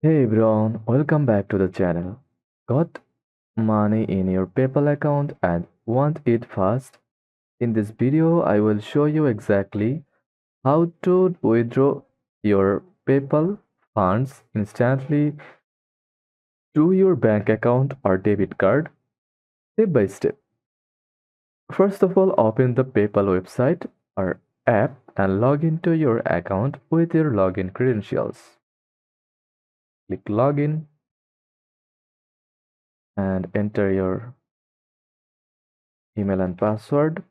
Hey everyone, welcome back to the channel. Got money in your PayPal account and want it fast? In this video, I will show you exactly how to withdraw your PayPal funds instantly to your bank account or debit card step by step. First of all, open the PayPal website or app and log into your account with your login credentials. Click login and enter your email and password.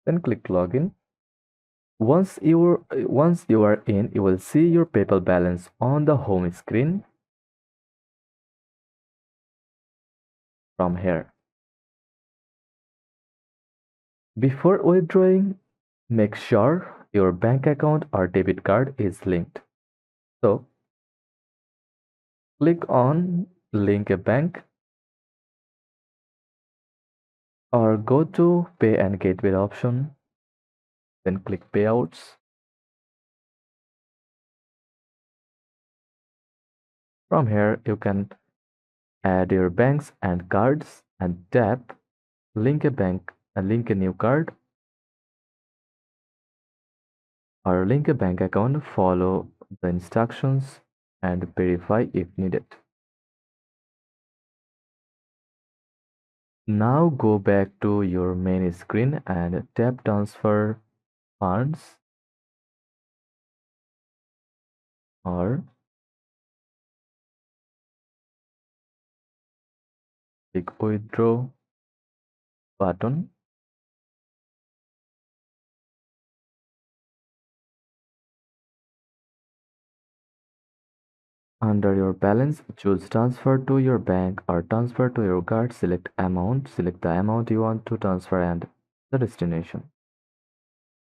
Then click login. Once you are in, you will see your PayPal balance on the home screen from here. Before withdrawing, make sure your bank account or debit card is linked. So click on link a bank or go to pay and gateway option. Then click payouts. From here, you can add your banks and cards and tap link a bank and link a new card or link a bank account, follow the instructions and verify if needed. Now go back to your main screen and tap transfer funds or click withdraw button. Under your balance, choose transfer to your bank or transfer to your card. Select the amount you want to transfer and the destination.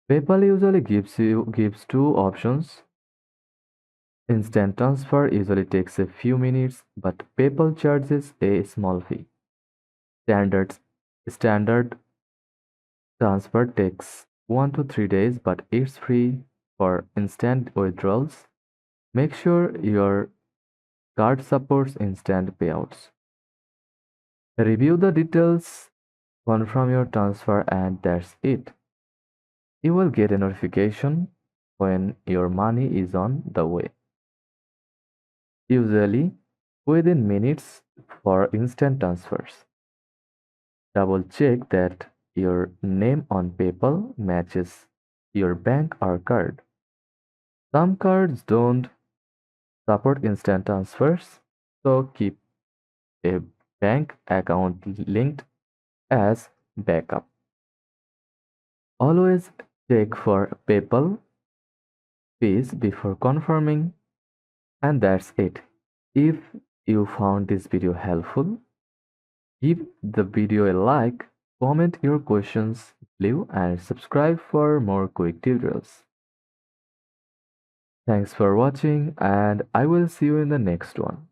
PayPal usually gives two options. Instant transfer usually takes a few minutes, but PayPal charges a small fee. Standard transfer takes 1 to 3 days, but it's free for instant withdrawals. Make sure your card supports instant payouts. Review the details, confirm your transfer, and that's it. You will get a notification when your money is on the way. Usually within minutes for instant transfers. Double check that your name on PayPal matches your bank or card. Some cards don't support instant transfers, so keep a bank account linked as backup. Always check for PayPal fees before confirming, and that's it. If you found this video helpful, give the video a like, comment your questions below, and subscribe for more quick tutorials. Thanks for watching, and I will see you in the next one.